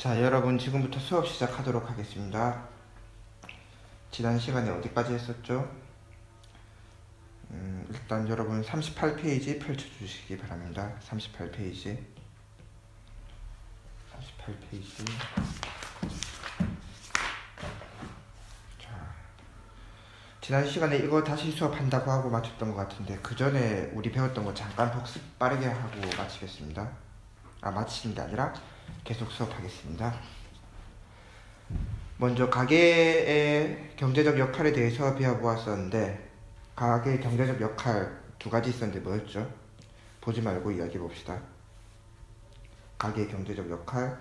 자, 여러분 지금부터 수업 시작하도록 하겠습니다. 지난 시간에 어디까지 했었죠? 일단 여러분 38페이지 펼쳐주시기 바랍니다. 38페이지. 자, 지난 시간에 이거 다시 수업한다고 하고 마쳤던 것 같은데 그 전에 우리 배웠던 거 잠깐 복습 빠르게 하고 마치겠습니다. 마치는 게 아니라 계속 수업하겠습니다. 먼저 가계의 경제적 역할에 대해서 배워보았었는데 가계의 경제적 역할 두 가지 있었는데 뭐였죠? 보지 말고 이야기해 봅시다. 가계의 경제적 역할,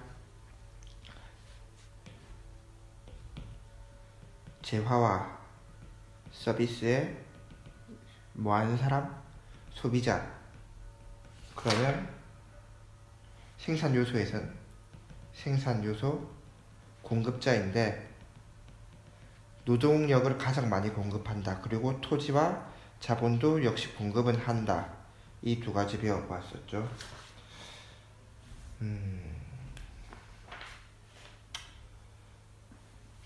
재화와 서비스에 뭐하는 사람? 소비자. 그러면 생산 요소에선 생산 요소 공급자인데 노동력을 가장 많이 공급한다. 그리고 토지와 자본도 역시 공급은 한다. 이 두 가지 배워보았었죠.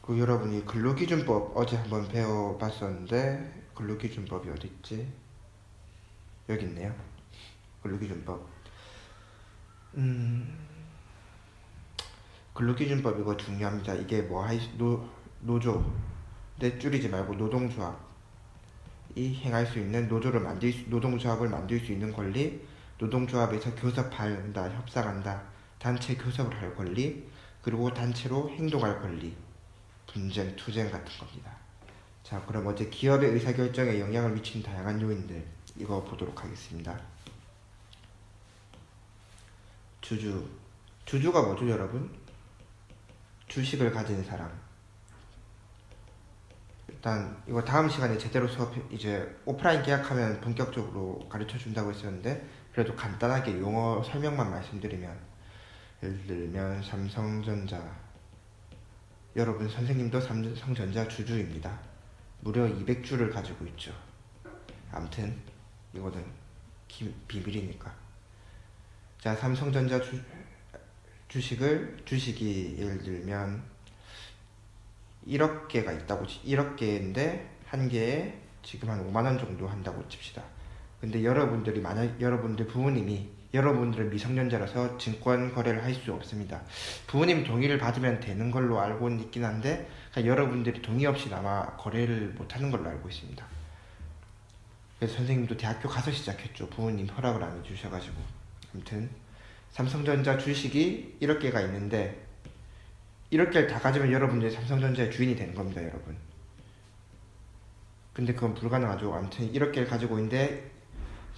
그 여러분이 근로기준법 어제 한번 배워봤었는데 근로기준법이 어딨지? 여기 있네요. 근로기준법. 근로기준법 이거 중요합니다. 이게 노조, 내 줄이지 말고 노동조합이 행할 수 있는 노동조합을 만들 수 있는 권리, 노동조합에서 교섭한다, 협상한다, 단체 교섭을 할 권리, 그리고 단체로 행동할 권리, 분쟁, 투쟁 같은 겁니다. 자, 그럼 어제 기업의 의사결정에 영향을 미치는 다양한 요인들 이거 보도록 하겠습니다. 주주가 뭐죠, 여러분? 주식을 가진 사람. 일단 이거 다음 시간에 제대로 수업 이제 오프라인 계약하면 본격적으로 가르쳐 준다고 했었는데 그래도 간단하게 용어 설명만 말씀드리면 예를 들면 삼성전자, 여러분 선생님도 삼성전자 주주입니다. 무려 200주를 가지고 있죠. 아무튼 이거는 비밀이니까. 자, 삼성전자 주식이 예를 들면 1억 개가 있다고 1억 개인데 한 개에 지금 한 5만 원 정도 한다고 칩시다. 근데 만약 여러분들 부모님이 여러분들은 미성년자라서 증권 거래를 할 수 없습니다. 부모님 동의를 받으면 되는 걸로 알고는 있긴 한데 여러분들이 동의 없이 아마 거래를 못하는 걸로 알고 있습니다. 그래서 선생님도 대학교 가서 시작했죠. 부모님 허락을 안 해주셔가지고. 아무튼 삼성전자 주식이 1억 개가 있는데 1억 개를 다 가지면 여러분들이 삼성전자의 주인이 되는 겁니다, 여러분. 근데 그건 불가능하죠. 아무튼 1억 개를 가지고 있는데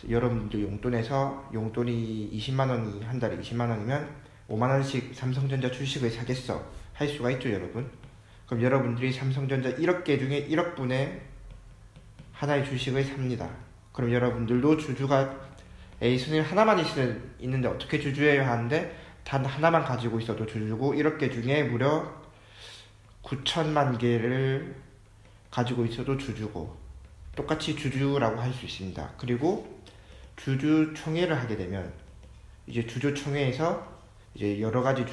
여러분들 용돈이 20만원이 한 달에 20만원이면 5만원씩 삼성전자 주식을 사겠어 할 수가 있죠, 여러분. 그럼 여러분들이 삼성전자 1억 개 중에 1억 분의 하나의 주식을 삽니다. 그럼 여러분들도 주주가 A순위 하나만 있는데 어떻게 주주예요 하는데 단 하나만 가지고 있어도 주주고 1억 개 중에 무려 9천만 개를 가지고 있어도 주주고 똑같이 주주라고 할 수 있습니다. 그리고 주주총회를 하게 되면 이제 주주총회에서 이제 여러 가지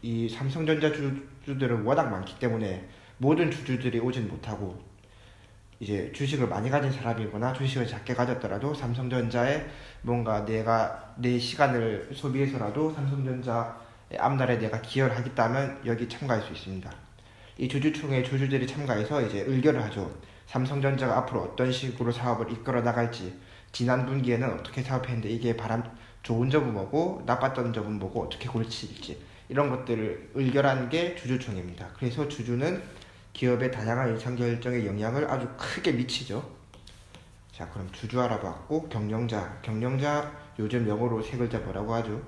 이 삼성전자 주주들은 워낙 많기 때문에 모든 주주들이 오진 못하고 이제 주식을 많이 가진 사람이거나 주식을 작게 가졌더라도 삼성전자에 뭔가 내가 내 시간을 소비해서라도 삼성전자의 앞날에 내가 기여를 하겠다면 여기 참가할 수 있습니다. 이 주주총회 주주들이 참가해서 이제 의결을 하죠. 삼성전자가 앞으로 어떤 식으로 사업을 이끌어 나갈지, 지난 분기에는 어떻게 사업했는데 이게 좋은 점은 뭐고 나빴던 점은 뭐고 어떻게 고칠지 이런 것들을 의결하는 게 주주총회입니다. 그래서 주주는 기업의 다양한 의사결정에 영향을 아주 크게 미치죠. 자, 그럼 주주 알아봤고 경영자 요즘 영어로 세 글자 뭐라고 하죠?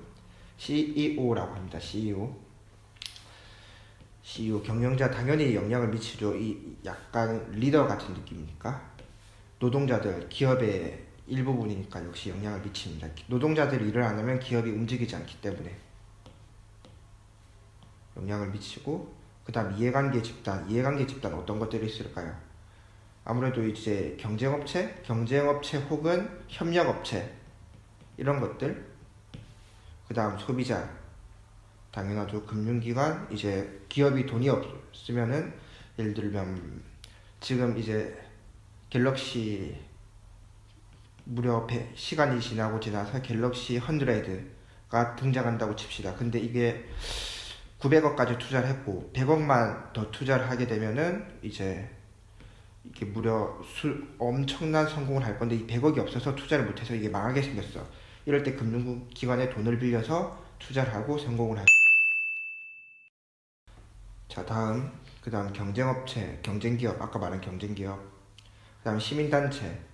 CEO라고 합니다. CEO 경영자 당연히 영향을 미치죠. 이 약간 리더 같은 느낌이니까. 노동자들 기업의 일부분이니까 역시 영향을 미칩니다. 노동자들이 일을 안 하면 기업이 움직이지 않기 때문에 영향을 미치고, 그 다음 이해관계 집단 어떤 것들이 있을까요? 아무래도 이제 경쟁업체 혹은 협력업체 이런 것들, 그 다음 소비자, 당연하죠. 금융기관 이제 기업이 돈이 없으면은 예를 들면 지금 이제 갤럭시 무려 시간이 지나서 갤럭시 100가 등장한다고 칩시다. 근데 이게 900억까지 투자를 했고 100억만 더 투자를 하게 되면은 이제 이게 무려 엄청난 성공을 할 건데 이 100억이 없어서 투자를 못해서 이게 망하게 생겼어. 이럴 때 금융기관에 돈을 빌려서 투자를 하고 성공을 할. 자, 그 다음 경쟁업체, 경쟁기업, 아까 말한 경쟁기업. 그 다음 시민단체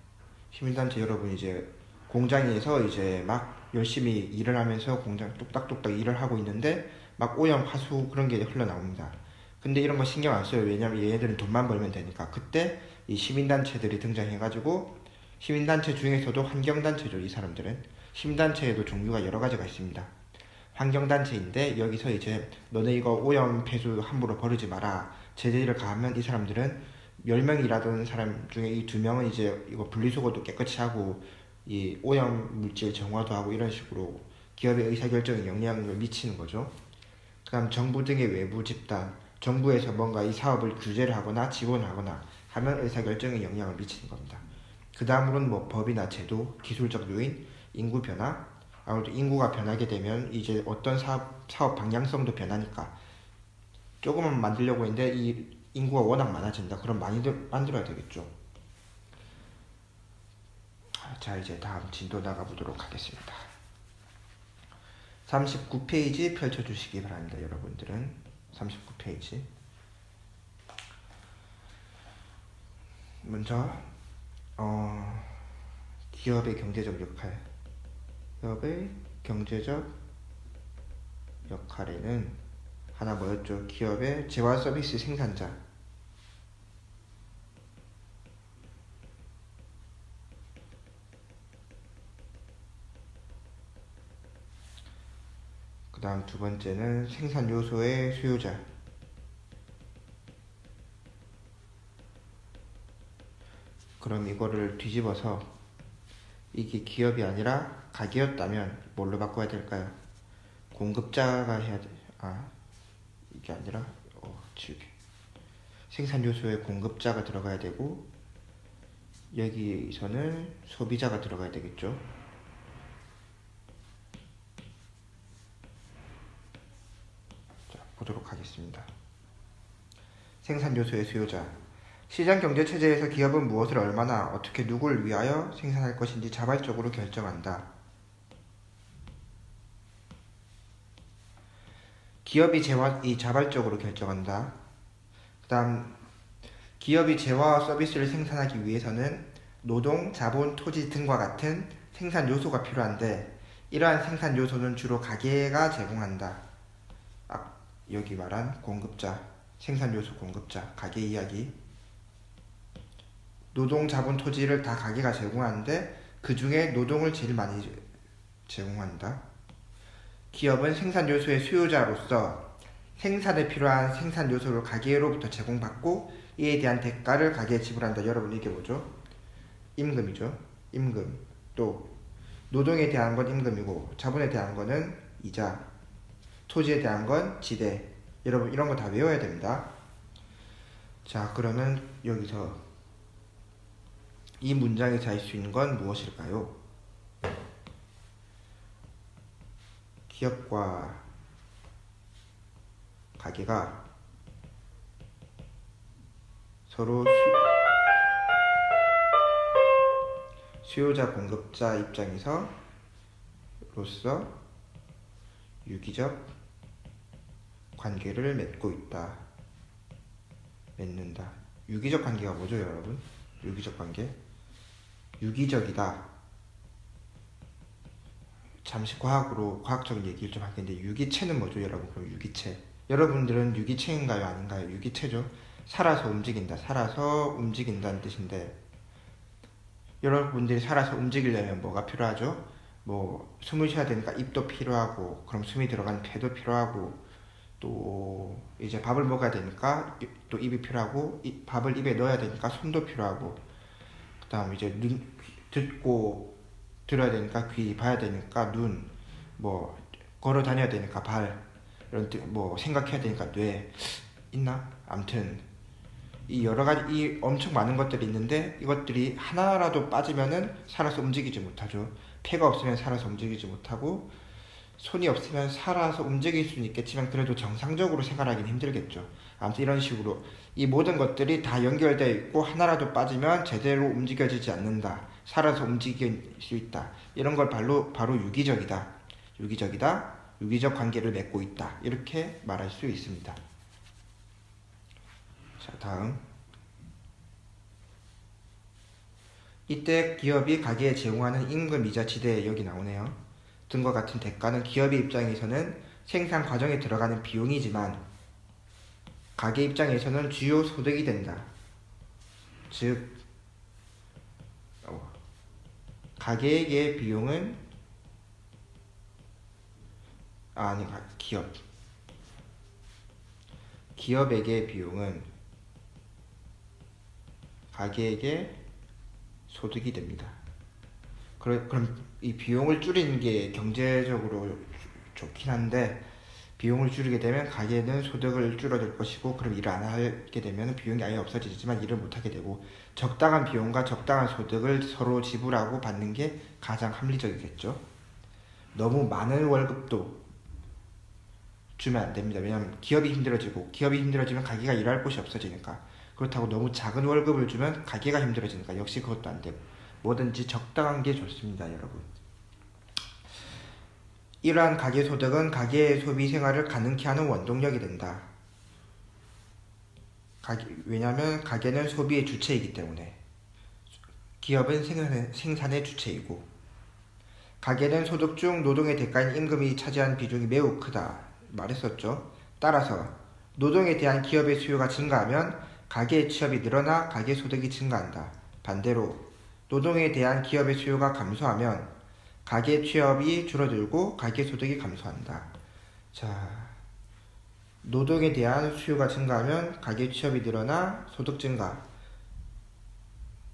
여러분 이제 공장에서 이제 막 열심히 일을 하면서 공장 뚝딱뚝딱 일을 하고 있는데 막 오염, 하수 그런 게 흘러나옵니다. 근데 이런 거 신경 안 써요. 왜냐면 얘네들은 돈만 벌면 되니까. 그때 이 시민단체들이 등장해가지고 시민단체 중에서도 환경단체죠. 이 사람들은 시민단체에도 종류가 여러 가지가 있습니다. 환경단체인데 여기서 이제 너네 이거 오염 폐수 함부로 버리지 마라 제재를 가하면 이 사람들은 10명 일하던 사람 중에 이 2명은 이제 이거 분리수거도 깨끗이 하고 이 오염 물질 정화도 하고 이런 식으로 기업의 의사결정에 영향을 미치는 거죠. 그 다음 정부 등의 외부 집단, 정부에서 뭔가 이 사업을 규제를 하거나 지원하거나 하면 의사결정에 영향을 미치는 겁니다. 그 다음으로는 뭐 법이나 제도, 기술적 요인, 인구 변화. 아무래도 인구가 변하게 되면 이제 어떤 사업 방향성도 변하니까 조금만 만들려고 했는데 이 인구가 워낙 많아진다. 그럼 많이 만들어야 되겠죠. 자, 이제 다음 진도 나가보도록 하겠습니다. 39페이지 펼쳐주시기 바랍니다. 여러분들은 39페이지 먼저 기업의 경제적 역할. 기업의 경제적 역할에는 하나 뭐였죠? 기업의 재화 서비스 생산자. 그 다음 두 번째는 생산 요소의 수요자. 그럼 이거를 뒤집어서 이게 기업이 아니라 가게였다면 뭘로 바꿔야 될까요? 공급자가 해야 돼. 이게 아니라 생산 요소의 공급자가 들어가야 되고 여기서는 소비자가 들어가야 되겠죠. 자, 보도록 하겠습니다. 생산 요소의 수요자. 시장 경제 체제에서 기업은 무엇을 얼마나 어떻게 누구를 위하여 생산할 것인지 자발적으로 결정한다. 기업이 자발적으로 결정한다. 그 다음 기업이 재화와 서비스를 생산하기 위해서는 노동, 자본, 토지 등과 같은 생산 요소가 필요한데 이러한 생산 요소는 주로 가게가 제공한다. 여기 말한 공급자, 생산 요소 공급자, 가게 이야기. 노동, 자본, 토지를 다 가게가 제공하는데 그 중에 노동을 제일 많이 제공한다. 기업은 생산 요소의 수요자로서 생산에 필요한 생산 요소를 가게로부터 제공받고 이에 대한 대가를 가게에 지불한다. 여러분 이게 뭐죠? 임금이죠. 임금. 또 노동에 대한 건 임금이고 자본에 대한 거는 이자, 토지에 대한 건 지대. 여러분 이런 거 다 외워야 됩니다. 자, 그러면 여기서 이 문장에서 알 수 있는 건 무엇일까요? 기업과 가게가 서로 수요자 공급자 입장에서 로서 유기적 관계를 맺고 있다. 맺는다. 유기적 관계가 뭐죠, 여러분? 유기적 관계? 유기적이다. 잠시 과학적인 얘기를 좀 하겠는데 유기체는 뭐죠, 여러분? 그럼 유기체. 여러분들은 유기체인가요, 아닌가요? 유기체죠. 살아서 움직인다는 뜻인데 여러분들이 살아서 움직이려면 뭐가 필요하죠? 뭐 숨을 쉬어야 되니까 입도 필요하고 그럼 숨이 들어가는 폐도 필요하고 또 이제 밥을 먹어야 되니까 또 입이 필요하고 밥을 입에 넣어야 되니까 손도 필요하고 그 다음 이제 눈 들어야 되니까 귀, 봐야 되니까 눈, 뭐 걸어 다녀야 되니까 발. 이런 뭐 생각해야 되니까 뇌 있나? 암튼 이 여러 가지 이 엄청 많은 것들이 있는데 이것들이 하나라도 빠지면은 살아서 움직이지 못하죠. 폐가 없으면 살아서 움직이지 못하고 손이 없으면 살아서 움직일 수는 있겠지만 그래도 정상적으로 생활하기는 힘들겠죠. 아무튼 이런 식으로 이 모든 것들이 다 연결되어 있고 하나라도 빠지면 제대로 움직여지지 않는다. 살아서 움직일 수 있다. 이런 걸 바로 유기적이다. 유기적 관계를 맺고 있다. 이렇게 말할 수 있습니다. 자, 다음. 이때 기업이 가게에 제공하는 임금이자 지대 여기 나오네요. 등과 같은 대가는 기업의 입장에서는 생산 과정에 들어가는 비용이지만 가게 입장에서는 주요 소득이 된다. 즉 가게에게 비용은 기업에게 비용은 가게에게 소득이 됩니다. 그럼 이 비용을 줄이는 게 경제적으로 좋긴 한데 비용을 줄이게 되면 가게는 소득을 줄어들 것이고 그럼 일을 안 하게 되면 비용이 아예 없어지지만 일을 못 하게 되고 적당한 비용과 적당한 소득을 서로 지불하고 받는 게 가장 합리적이겠죠. 너무 많은 월급도 주면 안 됩니다. 왜냐하면 기업이 힘들어지면 가게가 일할 곳이 없어지니까. 그렇다고 너무 작은 월급을 주면 가게가 힘들어지니까 역시 그것도 안 되고 뭐든지 적당한 게 좋습니다, 여러분. 이러한 가계 소득은 가계의 소비 생활을 가능케 하는 원동력이 된다. 왜냐하면 가게는 소비의 주체이기 때문에 기업은 생산의 주체이고 가게는 소득 중 노동의 대가인 임금이 차지하는 비중이 매우 크다 말했었죠. 따라서 노동에 대한 기업의 수요가 증가하면 가계의 취업이 늘어나 가계 소득이 증가한다. 반대로 노동에 대한 기업의 수요가 감소하면 가계 취업이 줄어들고 가계 소득이 감소한다. 자, 노동에 대한 수요가 증가하면 가계 취업이 늘어나 소득 증가.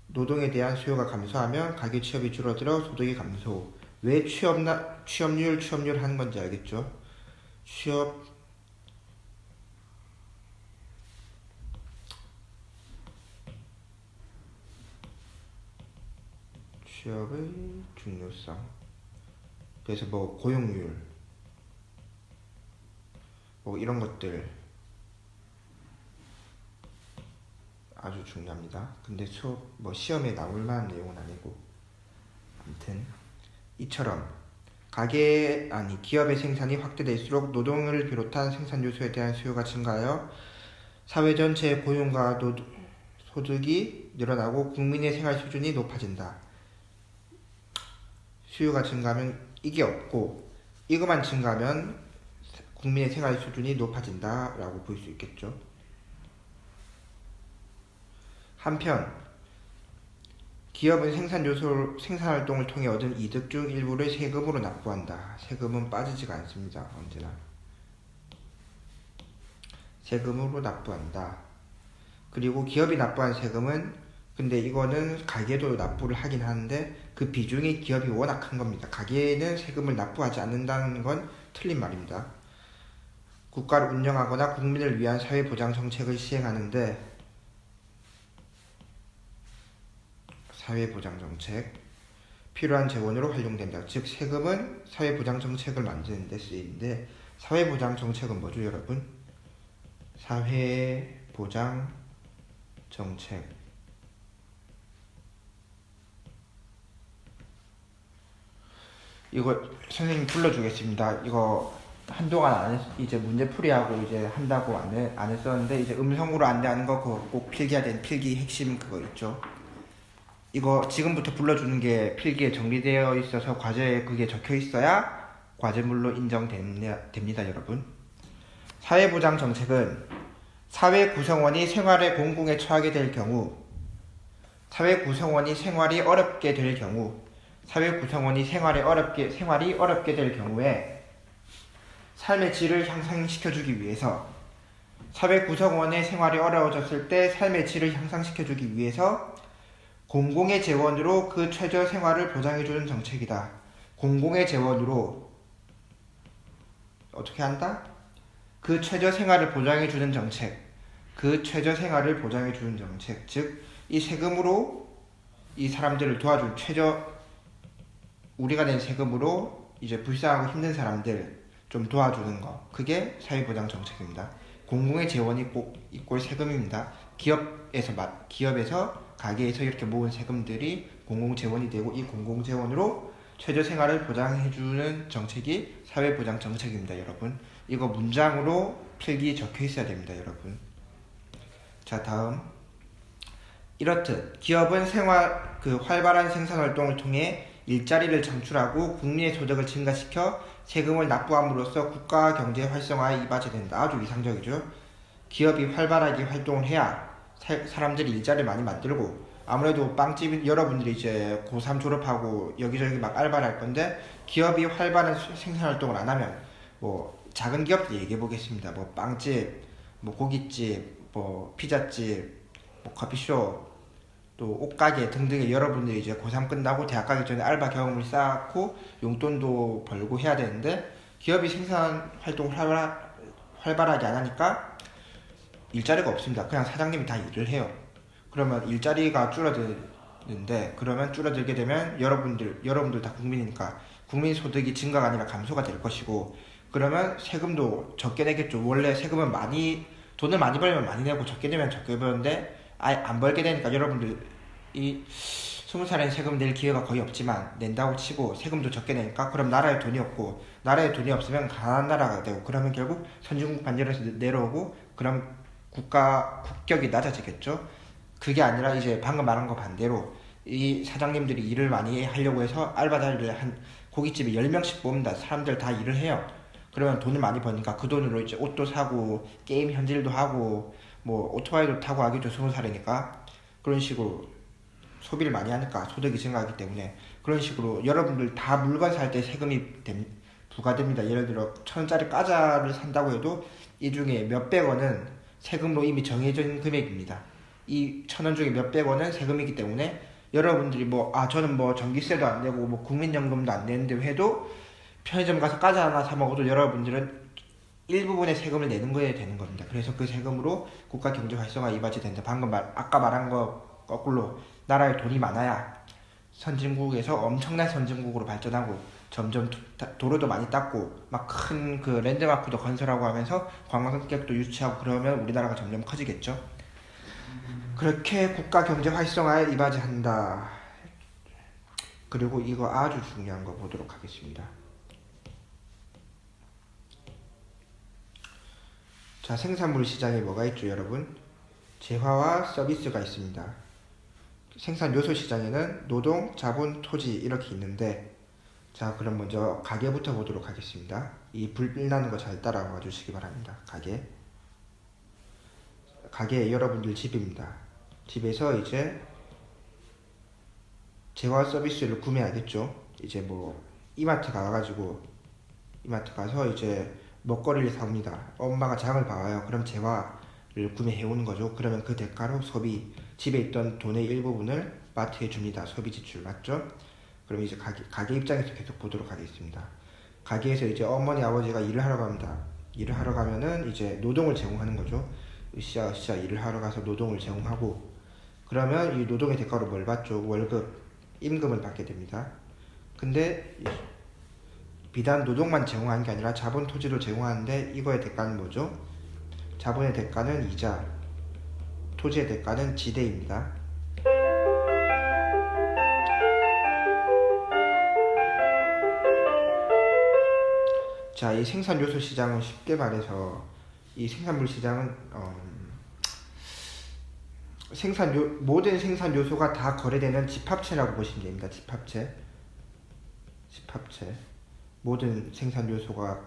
노동에 대한 수요가 감소하면 가계 취업이 줄어들어 소득이 감소. 왜 취업률 하는 건지 알겠죠? 취업의 중요성. 그래서 뭐 고용률 뭐 이런 것들 아주 중요합니다. 근데 시험에 나올 만한 내용은 아니고 아무튼 이처럼 기업의 생산이 확대될수록 노동을 비롯한 생산 요소에 대한 수요가 증가하여 사회 전체의 고용과 소득이 늘어나고 국민의 생활 수준이 높아진다. 수요가 증가하면 이게 없고 이것만 증가하면 국민의 생활 수준이 높아진다 라고 볼 수 있겠죠. 한편 기업은 생산활동을 통해 얻은 이득 중 일부를 세금으로 납부한다. 세금은 빠지지가 않습니다. 언제나 세금으로 납부한다. 그리고 기업이 납부한 세금은 근데 이거는 가게도 납부를 하긴 하는데 그 비중이 기업이 워낙 큰 겁니다. 가게는 세금을 납부하지 않는다는 건 틀린 말입니다. 국가를 운영하거나 국민을 위한 사회보장 정책을 시행하는데 사회보장 정책 필요한 재원으로 활용된다. 즉 세금은 사회보장 정책을 만드는 데 쓰이는데 사회보장 정책은 뭐죠, 여러분? 사회보장 정책 이거 선생님 불러주겠습니다. 이거 한동안 이제 문제풀이하고 이제 한다고 안 했었는데 이제 음성으로 안내하는 거 그거 꼭 필기해야 되는 필기 핵심 그거 있죠. 이거 지금부터 불러주는 게 필기에 정리되어 있어서 과제에 그게 적혀 있어야 과제물로 인정됩니다, 여러분. 사회보장 정책은 사회 구성원이 생활의 공공에 처하게 될 경우, 사회 구성원이 생활이 어렵게 될 경우, 사회 구성원이 생활이 어렵게 될 경우에 삶의 질을 향상시켜주기 위해서 사회 구성원의 생활이 어려워졌을 때 삶의 질을 향상시켜주기 위해서 공공의 재원으로 그 최저 생활을 보장해주는 정책이다. 공공의 재원으로 어떻게 한다? 그 최저 생활을 보장해주는 정책, 그 최저 생활을 보장해주는 정책, 즉 이 세금으로 이 사람들을 도와줄 우리가 낸 세금으로 이제 불쌍하고 힘든 사람들 좀 도와주는 거, 그게 사회보장 정책입니다. 공공의 재원이 꼭 이꼴 세금입니다. 기업에서 가게에서 이렇게 모은 세금들이 공공 재원이 되고, 이 공공 재원으로 최저 생활을 보장해주는 정책이 사회보장 정책입니다, 여러분. 이거 문장으로 필기 적혀 있어야 됩니다, 여러분. 자, 다음. 이렇듯 기업은 활발한 생산 활동을 통해 일자리를 창출하고 국민의 소득을 증가시켜 세금을 납부함으로써 국가 경제 활성화에 이바지 된다. 아주 이상적이죠. 기업이 활발하게 활동을 해야 사람들이 일자리를 많이 만들고, 아무래도 빵집 여러분들이 이제 고3 졸업하고 여기저기 막 알바를 할 건데, 기업이 활발한 생산 활동을 안 하면 뭐 작은 기업들 얘기해 보겠습니다. 뭐 빵집, 뭐 고깃집, 뭐 피자집, 뭐 커피숍, 또 옷가게 등등의 여러분들이 이제 고3 끝나고 대학 가기 전에 알바 경험을 쌓고 용돈도 벌고 해야 되는데, 기업이 생산 활동을 활발하게 안 하니까 일자리가 없습니다. 그냥 사장님이 다 일을 해요. 그러면 일자리가 줄어드는데, 그러면 줄어들게 되면 여러분들 다 국민이니까 국민 소득이 증가가 아니라 감소가 될 것이고, 그러면 세금도 적게 내겠죠. 원래 세금은 돈을 많이 벌면 많이 내고 적게 내면 적게 버는데, 아예 안 벌게 되니까 여러분들이 20살엔 세금 낼 기회가 거의 없지만 낸다고 치고 세금도 적게 내니까, 그럼 나라에 돈이 없고, 나라에 돈이 없으면 가난한 나라가 되고, 그러면 결국 선진국 반열에서 내려오고, 그럼 국격이 낮아지겠죠. 그게 아니라 이제 방금 말한 거 반대로 이 사장님들이 일을 많이 하려고 해서 알바자리를 한 고깃집에 10명씩 뽑는다. 사람들 다 일을 해요. 그러면 돈을 많이 버니까 그 돈으로 이제 옷도 사고 게임 현질도 하고 뭐 오토바이도 타고 하겠죠. 20살이니까. 그런 식으로 소비를 많이 하니까 소득이 증가하기 때문에, 그런 식으로 여러분들 다 물건 살 때 세금이 부과됩니다. 예를 들어 1,000원짜리 과자를 산다고 해도 이 중에 몇백 원은 세금으로 이미 정해진 금액입니다. 이 1,000원 중에 몇백 원은 세금이기 때문에, 여러분들이 저는 전기세도 안 내고 국민연금도 안 내는데 해도 편의점 가서 과자 하나 사 먹어도 여러분들은 일부분의 세금을 내는 거에 되는 겁니다. 그래서 그 세금으로 국가 경제 활성화 이바지 된다. 아까 말한 거 거꾸로 나라에 돈이 많아야 선진국에서 엄청난 선진국으로 발전하고, 점점 도로도 많이 닦고 막 큰 그 랜드마크도 건설하고 하면서 관광객도 유치하고, 그러면 우리나라가 점점 커지겠죠. 그렇게 국가 경제 활성화에 이바지한다. 그리고 이거 아주 중요한 거 보도록 하겠습니다. 자, 생산물 시장에 뭐가 있죠, 여러분? 재화와 서비스가 있습니다. 생산 요소 시장에는 노동, 자본, 토지 이렇게 있는데, 자, 그럼 먼저 가게부터 보도록 하겠습니다. 이 불나는 거 잘 따라와 주시기 바랍니다. 가게 여러분들 집입니다. 집에서 이제 재화 서비스를 구매하겠죠. 이제 이마트 가서 이제 먹거리를 사옵니다. 엄마가 장을 봐와요. 그럼 재화를 구매해오는 거죠. 그러면 그 대가로 집에 있던 돈의 일부분을 마트에 줍니다. 소비 지출 맞죠? 그럼 이제 가게 입장에서 계속 보도록 하겠습니다. 가게에서 이제 어머니 아버지가 일을 하러 갑니다. 일을 하러 가면은 이제 노동을 제공하는 거죠. 으쌰으쌰 일을 하러 가서 노동을 제공하고, 그러면 이 노동의 대가로 뭘 받죠? 월급, 임금을 받게 됩니다. 근데 비단 노동만 제공하는 게 아니라 자본, 토지도 제공하는데, 이거의 대가는 뭐죠? 자본의 대가는 이자, 토지의 대가는 지대입니다. 자, 이 생산 요소 시장은 쉽게 말해서, 이 생산물 시장은 모든 생산 요소가 다 거래되는 집합체라고 보시면 됩니다. 집합체. 모든 생산 요소가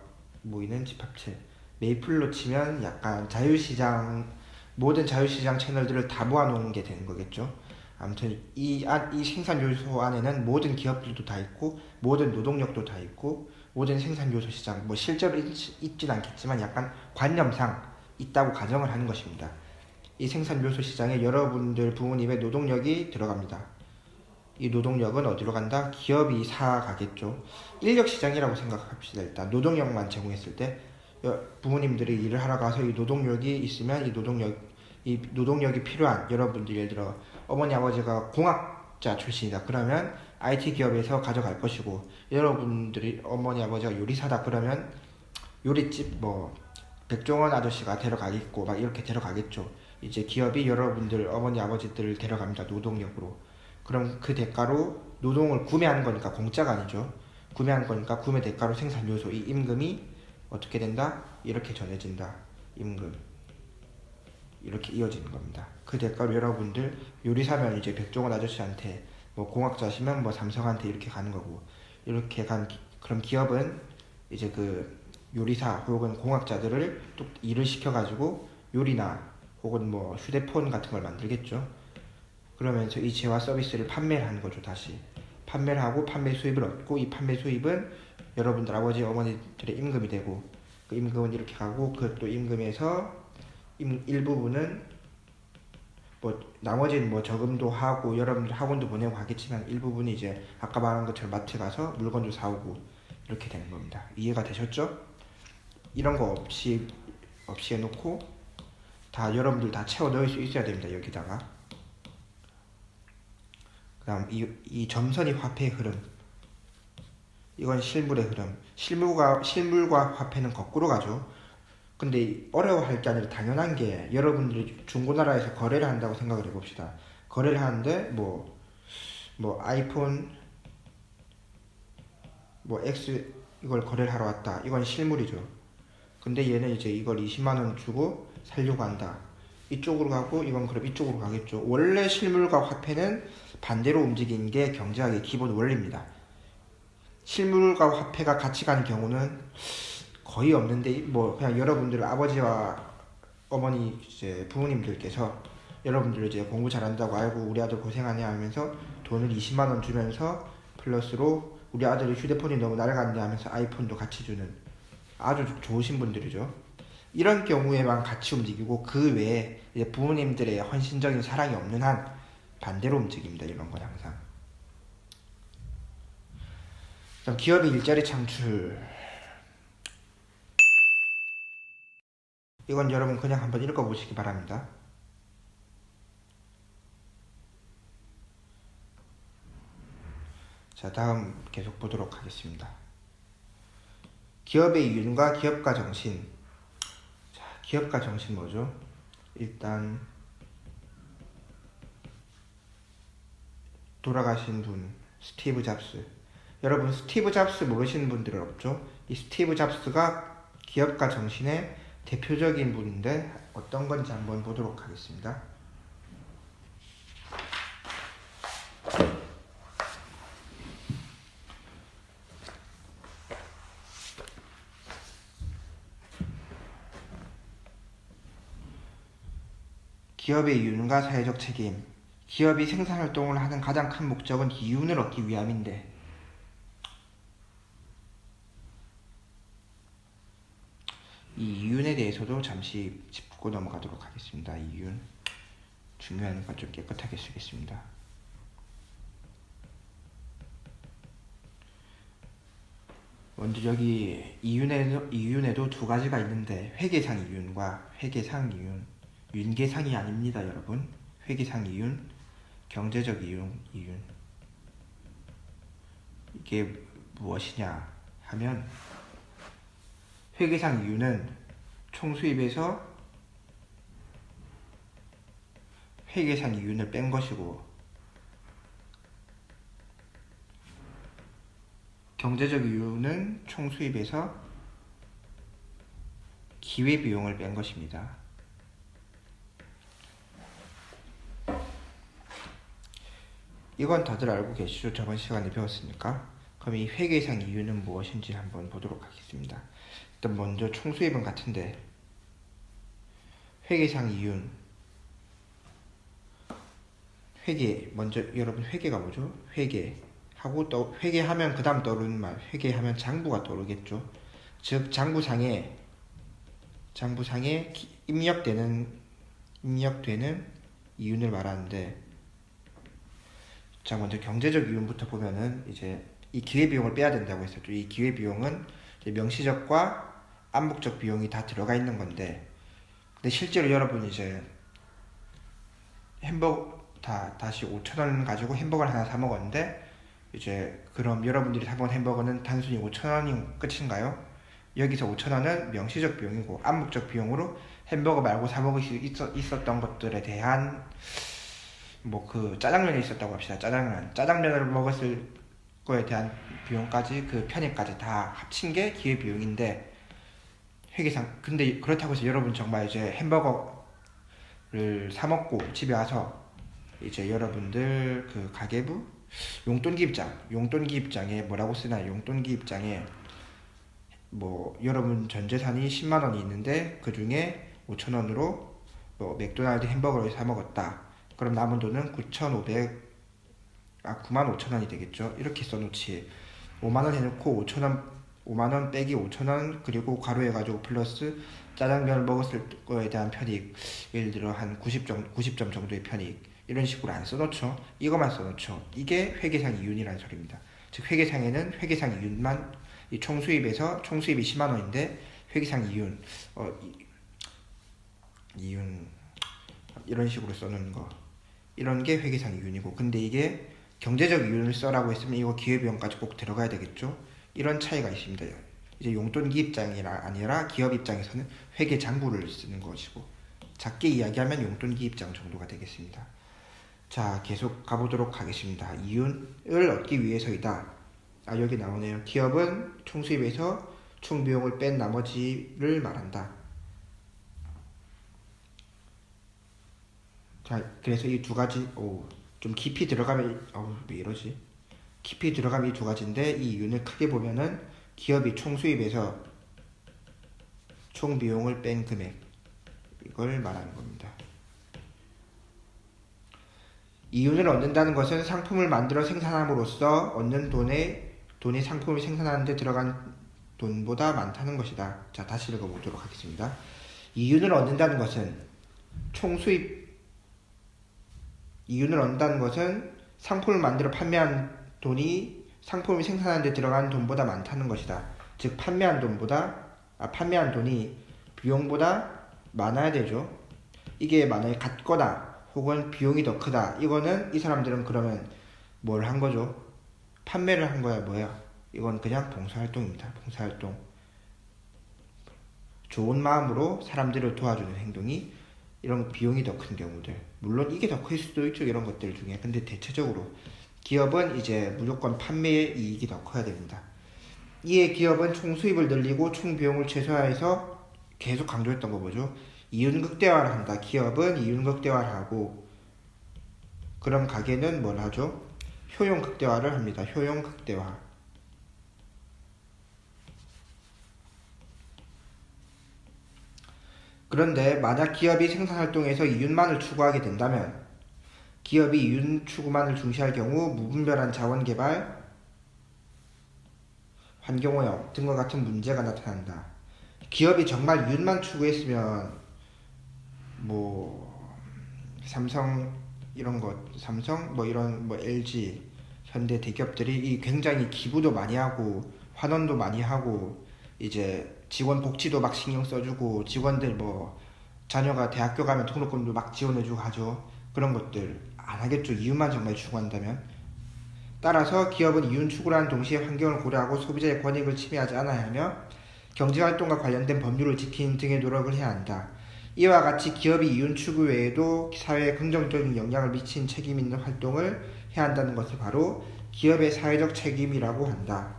모이는 집합체. 메이플로 치면 약간 모든 자유시장 채널들을 다 모아놓은 게 되는 거겠죠. 아무튼 이 생산 요소 안에는 모든 기업들도 다 있고, 모든 노동력도 다 있고, 모든 생산 요소 시장, 실제로 있진 않겠지만 약간 관념상 있다고 가정을 하는 것입니다. 이 생산 요소 시장에 여러분들 부모님의 노동력이 들어갑니다. 이 노동력은 어디로 간다? 기업이 사가겠죠. 인력 시장이라고 생각합시다. 일단 노동력만 제공했을 때 부모님들이 일을 하러 가서 이 노동력이 있으면 이 노동력이 필요한 여러분들, 예를 들어 어머니 아버지가 공학자 출신이다 그러면 IT 기업에서 가져갈 것이고, 여러분들이 어머니 아버지가 요리사다 그러면 요리집 뭐 백종원 아저씨가 데려가겠고 막 이렇게 데려가겠죠. 이제 기업이 여러분들 어머니 아버지들을 데려갑니다, 노동력으로. 그럼 그 대가로 노동을 구매하는 거니까, 공짜가 아니죠. 구매하는 거니까 구매 대가로 생산 요소, 이 임금이 어떻게 된다? 이렇게 전해진다. 임금 이렇게 이어지는 겁니다. 그 대가로 여러분들 요리사면 이제 백종원 아저씨한테, 뭐 공학자시면 뭐 삼성한테 이렇게 가는 거고, 이렇게 그럼 기업은 이제 그 요리사 혹은 공학자들을 또 일을 시켜가지고 요리나 혹은 뭐 휴대폰 같은 걸 만들겠죠. 그러면서 이 재화 서비스를 판매를 하는 거죠. 다시 판매를 하고 판매 수입을 얻고, 이 판매 수입은 여러분들 아버지 어머니들의 임금이 되고, 그 임금은 이렇게 가고, 그 또 임금에서 일부분은 뭐 나머지는 뭐 저금도 하고 여러분들 학원도 보내고 하겠지만, 일부분이 이제 아까 말한 것처럼 마트 가서 물건도 사오고 이렇게 되는 겁니다. 이해가 되셨죠? 이런 거 없이 해놓고 다 여러분들 다 채워 넣을 수 있어야 됩니다. 여기다가. 그 다음 이 점선이 화폐의 흐름, 이건 실물의 흐름. 실물과 화폐는 거꾸로 가죠. 근데 어려워할 게 아니라 당연한 게, 여러분들이 중고나라에서 거래를 한다고 생각을 해봅시다. 거래를 하는데 뭐 아이폰 뭐 X 이걸 거래를 하러 왔다. 이건 실물이죠. 근데 얘는 이제 이걸 20만원 주고 살려고 한다. 이쪽으로 가고, 이건 그럼 이쪽으로 가겠죠. 원래 실물과 화폐는 반대로 움직이는 게 경제학의 기본 원리입니다. 실물과 화폐가 같이 가는 경우는 거의 없는데, 뭐 그냥 여러분들 아버지와 어머니 이제 부모님들께서 여러분들 이제 공부 잘한다고 알고 우리 아들 고생하냐 하면서 돈을 20만원 주면서 플러스로 우리 아들이 휴대폰이 너무 낡았네 하면서 아이폰도 같이 주는 아주 좋으신 분들이죠. 이런 경우에만 같이 움직이고, 그 외에 이제 부모님들의 헌신적인 사랑이 없는 한 반대로 움직입니다. 이런 건 항상. 그럼 기업의 일자리 창출, 이건 여러분 그냥 한번 읽어보시기 바랍니다. 자, 다음 계속 보도록 하겠습니다. 기업의 이윤과 기업가 정신. 자, 기업가 정신 뭐죠? 일단 돌아가신 분, 스티브 잡스. 여러분 스티브 잡스 모르시는 분들은 없죠? 이 스티브 잡스가 기업가 정신의 대표적인 분인데 어떤 건지 한번 보도록 하겠습니다. 기업의 이윤과 사회적 책임. 기업이 생산활동을 하는 가장 큰 목적은 이윤을 얻기 위함인데, 이 이윤에 대해서도 잠시 짚고 넘어가도록 하겠습니다. 이윤 중요하니까 좀 깨끗하게 쓰겠습니다. 먼저 여기 이윤에도 두 가지가 있는데, 회계상 이윤과 회계상 이윤. 윤계상이 아닙니다, 여러분. 회계상 이윤, 경제적 이윤. 이게 무엇이냐 하면, 회계상 이윤은 총수입에서 회계상 이윤을 뺀 것이고, 경제적 이윤은 총수입에서 기회비용을 뺀 것입니다. 이건 다들 알고 계시죠? 저번 시간에 배웠으니까. 그럼 이 회계상 이윤은 무엇인지 한번 보도록 하겠습니다. 일단 먼저 총수입은 같은데, 회계상 이윤, 회계, 먼저 여러분 회계가 뭐죠? 회계하고 또 회계하면 그 다음 떠오르는 말, 회계하면 장부가 떠오르겠죠. 즉 장부상에 입력되는 이윤을 말하는데, 자, 먼저 경제적 이윤부터 보면은 이제 이 기회비용을 빼야 된다고 했었죠. 이 기회비용은 명시적과 암묵적 비용이 다 들어가 있는 건데, 근데 실제로 여러분이 이제 햄버거 다시 5,000원 가지고 햄버거를 하나 사 먹었는데, 이제 그럼 여러분들이 사 먹은 햄버거는 단순히 5,000원이 끝인가요? 여기서 5,000원은 명시적 비용이고, 암묵적 비용으로 햄버거 말고 사 먹을 수 있었던 것들에 대한 뭐 그 짜장면이 있었다고 합시다. 짜장면을 먹었을 거에 대한 비용까지, 그 편입까지 다 합친 게 기회비용인데, 회계상 근데 그렇다고 해서 여러분 정말 이제 햄버거를 사 먹고 집에 와서 이제 여러분들 그 가계부 용돈기 입장에 뭐라고 쓰나, 용돈기 입장에 뭐 여러분 전 재산이 10만 원이 있는데 그 중에 5,000원으로 뭐 맥도날드 햄버거를 사 먹었다. 그럼 남은 돈은 9만 5천 원이 되겠죠. 이렇게 써놓지. 5만 원 해놓고 5만 원 빼기 5천 원 그리고 괄호해가지고 플러스 짜장면을 먹었을 거에 대한 편익, 예를 들어 한 90점 정도의 편익, 이런 식으로 안 써놓죠. 이거만 써놓죠. 이게 회계상 이윤이라는 소리입니다. 즉 회계상에는 회계상 이윤만, 이 총수입에서 총수입이 10만 원인데 회계상 이윤 이윤 이런 식으로 써놓는 거, 이런 게 회계상 이윤이고, 근데 이게 경제적 이윤을 써라고 했으면 이거 기회비용까지 꼭 들어가야 되겠죠. 이런 차이가 있습니다. 이제 용돈기 입장이 아니라 기업 입장에서는 회계장부를 쓰는 것이고, 작게 이야기하면 용돈기 입장 정도가 되겠습니다. 자, 계속 가보도록 하겠습니다. 이윤을 얻기 위해서이다. 여기 나오네요. 기업은 총수입에서 총비용을 뺀 나머지를 말한다. 자, 그래서 이 두 가지, 좀 깊이 들어가면, 왜 이러지? 깊이 들어가면 이 두 가지인데, 이 이윤을 크게 보면은 기업이 총수입에서 총비용을 뺀 금액, 이걸 말하는 겁니다. 이윤을 얻는다는 것은 상품을 만들어 생산함으로써 얻는 돈이 상품을 생산하는 데 들어간 돈보다 많다는 것이다. 자, 다시 읽어보도록 하겠습니다. 이윤을 얻는다는 것은 이윤을 얻는다는 것은 상품을 만들어 판매한 돈이 상품을 생산하는 데 들어간 돈보다 많다는 것이다. 즉 판매한 돈이 비용보다 많아야 되죠. 이게 만약에 같거나 혹은 비용이 더 크다, 이거는 이 사람들은 그러면 뭘 한 거죠? 판매를 한 거야, 뭐야? 이건 그냥 봉사활동입니다. 봉사활동. 좋은 마음으로 사람들을 도와주는 행동이, 이런 비용이 더 큰 경우들, 물론 이게 더 클 수도 있죠, 이런 것들 중에. 근데 대체적으로 기업은 이제 무조건 판매의 이익이 더 커야 됩니다. 이에 기업은 총수입을 늘리고 총비용을 최소화해서, 계속 강조했던 거 뭐죠? 이윤 극대화를 한다. 기업은 이윤 극대화를 하고, 그럼 가게는 뭘 하죠? 효용 극대화를 합니다. 효용 극대화. 그런데 만약 기업이 생산활동에서 이윤만을 추구하게 된다면, 기업이 이윤 추구만을 중시할 경우 무분별한 자원개발, 환경오염 등과 같은 문제가 나타난다. 기업이 정말 이윤만 추구했으면 뭐 삼성 LG, 현대 대기업들이 이 굉장히 기부도 많이 하고 환원도 많이 하고, 이제 직원 복지도 막 신경 써주고, 직원들 뭐 자녀가 대학교 가면 등록금도 막 지원해주고 하죠. 그런 것들 안 하겠죠. 이윤만 정말 추구한다면. 따라서 기업은 이윤 추구라는 동시에 환경을 고려하고 소비자의 권익을 침해하지 않아야 하며 경제활동과 관련된 법률을 지키는 등의 노력을 해야 한다. 이와 같이 기업이 이윤 추구 외에도 사회에 긍정적인 영향을 미치는 책임 있는 활동을 해야 한다는 것을 바로 기업의 사회적 책임이라고 한다.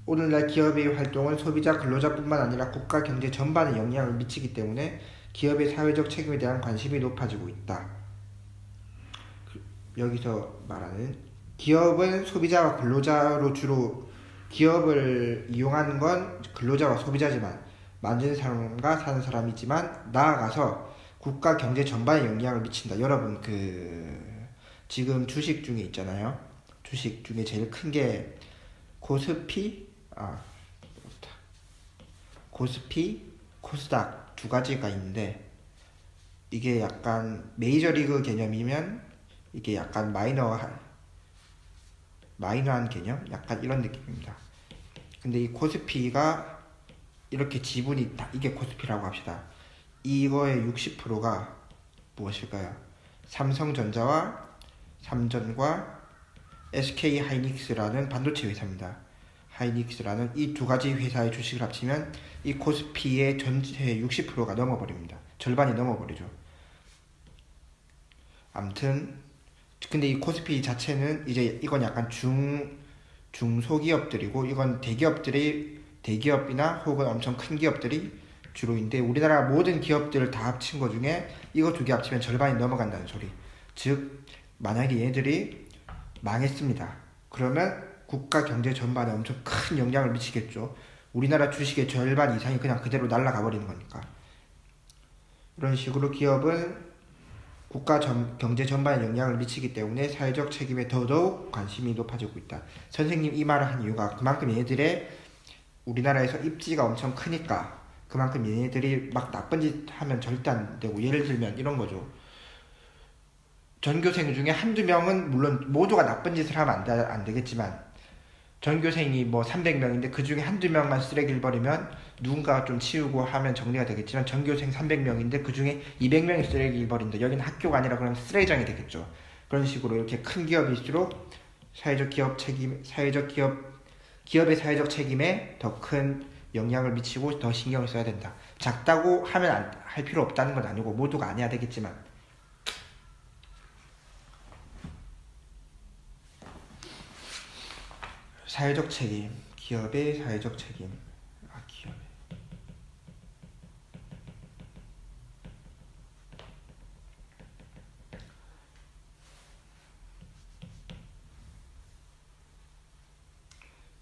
오늘날 기업의 활동은 소비자, 근로자뿐만 아니라 국가 경제 전반에 영향을 미치기 때문에 기업의 사회적 책임에 대한 관심이 높아지고 있다. 여기서 말하는 기업은 소비자와 근로자로 주로, 기업을 이용하는 건 근로자와 소비자지만, 만드는 사람과 사는 사람이지만, 나아가서 국가 경제 전반에 영향을 미친다. 여러분 지금 주식 중에 있잖아요. 주식 중에 제일 큰 게 코스피, 코스닥 두 가지가 있는데, 이게 약간 메이저리그 개념이면 이게 약간 마이너한 개념? 약간 이런 느낌입니다. 근데 이 코스피가 이렇게 지분이 다 이게 코스피라고 합시다. 이거의 60%가 무엇일까요? 삼성전자와 삼전과 SK 하이닉스라는 반도체 회사입니다. 하이닉스라는 이 두 가지 회사의 주식을 합치면 이 코스피의 전체 60%가 넘어버립니다. 절반이 넘어버리죠. 암튼 근데 이 코스피 자체는 이제 이건 약간 중소기업들이고 이건 대기업이나 혹은 엄청 큰 기업들이 주로인데 우리나라 모든 기업들을 다 합친 것 중에 이거 두 개 합치면 절반이 넘어간다는 소리. 즉 만약에 얘네들이 망했습니다. 그러면 국가 경제 전반에 엄청 큰 영향을 미치겠죠. 우리나라 주식의 절반 이상이 그냥 그대로 날아가 버리는 거니까. 이런 식으로 기업은 국가 경제 전반에 영향을 미치기 때문에 사회적 책임에 더더욱 관심이 높아지고 있다. 선생님 이 말을 한 이유가 그만큼 얘네들의 우리나라에서 입지가 엄청 크니까 그만큼 얘네들이 막 나쁜 짓 하면 절대 안 되고 예를 들면 이런 거죠. 전교생 중에 한두 명은 물론 모두가 나쁜 짓을 하면 안 되겠지만 전교생이 뭐 300명인데 그 중에 한두 명만 쓰레기를 버리면 누군가가 좀 치우고 하면 정리가 되겠지만 전교생 300명인데 그 중에 200명이 쓰레기를 버린다. 여기는 학교가 아니라 그럼 쓰레기장이 되겠죠. 그런 식으로 이렇게 큰 기업일수록 기업의 사회적 책임에 더 큰 영향을 미치고 더 신경을 써야 된다. 작다고 하면 할 필요 없다는 건 아니고 모두가 안 해야 되겠지만 사회적 책임, 기업의 사회적 책임.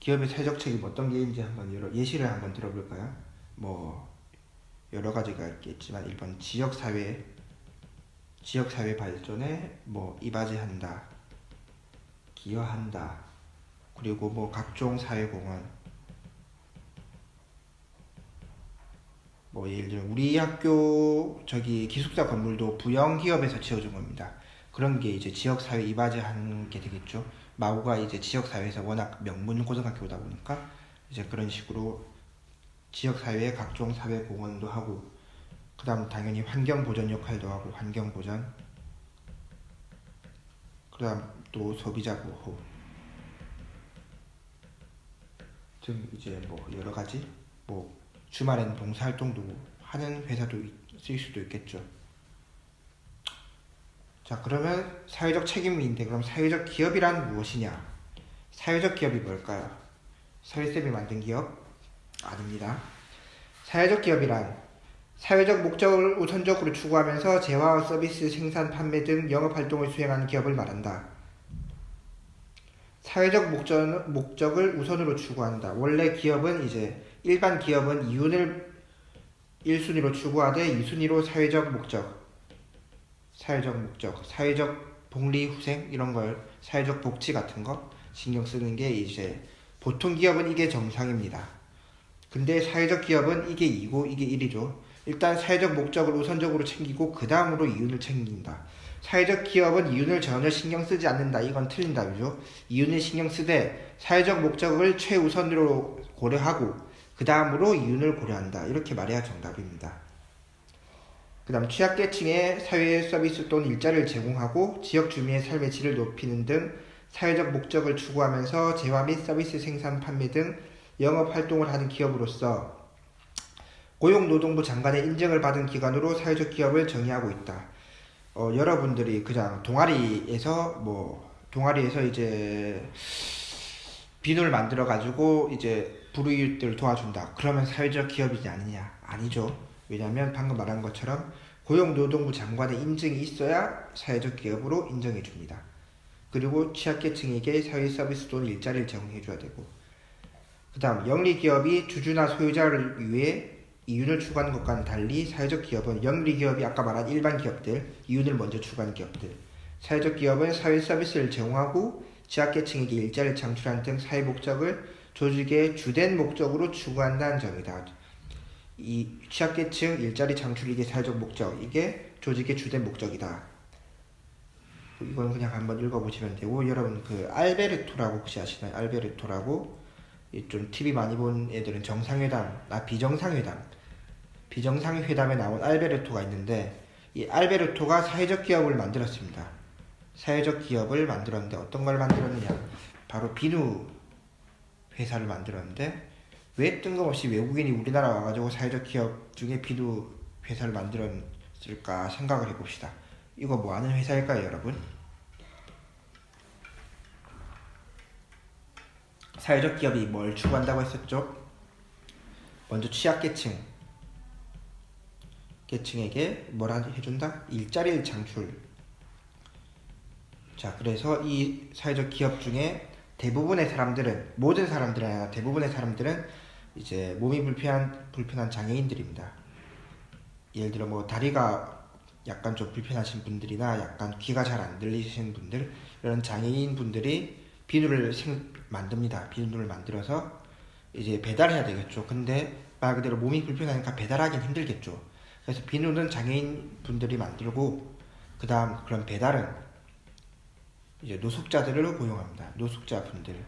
기업의 사회적 책임 어떤 게 있는지 한번 예시를 한번 들어볼까요? 뭐 여러 가지가 있겠지만 1번 지역사회 발전에 뭐 이바지한다, 기여한다. 그리고 뭐 각종 사회공헌. 뭐 예를 들어 우리 학교 기숙사 건물도 부영기업에서 지어준 겁니다. 그런 게 이제 지역사회 이바지하는 게 되겠죠. 마구가 이제 지역사회에서 워낙 명문 고등학교다 보니까 이제 그런 식으로 지역사회의 각종 사회공헌도 하고 그 다음 당연히 환경보전 역할도 하고 환경보전 그 다음 또 소비자 보호 등 이제 뭐 여러 가지 뭐 주말에는 봉사활동도 하는 회사도 있을 수도 있겠죠. 자 그러면 사회적 책임인데 그럼 사회적 기업이란 무엇이냐? 사회적 기업이 뭘까요? 서울쌤이 만든 기업? 아닙니다. 사회적 기업이란 사회적 목적을 우선적으로 추구하면서 재화와 서비스 생산, 판매 등 영업활동을 수행하는 기업을 말한다. 사회적 목적을 우선으로 추구한다. 원래 기업은 이제 일반 기업은 이윤을 1순위로 추구하되 2순위로 사회적 목적, 사회적 복리 후생 이런 걸 사회적 복지 같은 거 신경 쓰는 게 이제 보통 기업은 이게 정상입니다. 근데 사회적 기업은 이게 2고 이게 1이죠. 일단 사회적 목적을 우선적으로 챙기고 그 다음으로 이윤을 챙긴다. 사회적 기업은 이윤을 전혀 신경 쓰지 않는다. 이건 틀린다. 그죠? 이윤을 신경 쓰되 사회적 목적을 최우선으로 고려하고 그 다음으로 이윤을 고려한다. 이렇게 말해야 정답입니다. 그 다음 취약계층에 사회 서비스 또는 일자리를 제공하고 지역 주민의 삶의 질을 높이는 등 사회적 목적을 추구하면서 재화 및 서비스 생산, 판매 등 영업활동을 하는 기업으로서 고용노동부 장관의 인정을 받은 기관으로 사회적 기업을 정의하고 있다. 여러분들이 그냥 동아리에서 이제 비누를 만들어 가지고 이제 불우이웃들을 도와준다. 그러면 사회적 기업이지 아니냐? 아니죠. 왜냐하면 방금 말한 것처럼 고용노동부 장관의 인증이 있어야 사회적 기업으로 인정해 줍니다. 그리고 취약계층에게 사회 서비스 또는 일자리를 제공해 줘야 되고 그 다음 영리기업이 주주나 소유자를 위해 이윤을 추구하는 것과는 달리 사회적 기업은 영리기업이 아까 말한 일반 기업들, 이윤을 먼저 추구하는 기업들 사회적 기업은 사회 서비스를 제공하고 취약계층에게 일자리를 창출하는 등 사회 목적을 조직의 주된 목적으로 추구한다는 점이다. 이 취약계층 일자리 창출 이게 사회적 목적, 이게 조직의 주된 목적이다. 이건 그냥 한번 읽어보시면 되고 여러분 그 알베르토라고 혹시 아시나요? 알베르토라고 좀 TV 많이 본 애들은 정상회담, 비정상회담에 나온 알베르토가 있는데, 이 알베르토가 사회적 기업을 만들었습니다. 사회적 기업을 만들었는데 어떤 걸 만들었느냐? 바로 비누 회사를 만들었는데, 왜 뜬금없이 외국인이 우리나라 와가지고 사회적 기업 중에 비누 회사를 만들었을까 생각을 해봅시다. 이거 뭐 하는 회사일까요, 여러분? 사회적 기업이 뭘 추구한다고 했었죠? 먼저 계층에게 뭘 해준다? 일자리를 창출. 자, 그래서 이 사회적 기업 중에 모든 사람들이 아니라 대부분의 사람들은 이제 몸이 불편한 장애인들입니다. 예를 들어 뭐 다리가 약간 좀 불편하신 분들이나 약간 귀가 잘 안 들리시는 분들, 이런 장애인 분들이 비누를 만듭니다. 비누를 만들어서 이제 배달해야 되겠죠. 근데 말 그대로 몸이 불편하니까 배달하긴 힘들겠죠. 그래서 비누는 장애인 분들이 만들고, 그 다음 그런 배달은 이제 노숙자들을 고용합니다. 노숙자분들.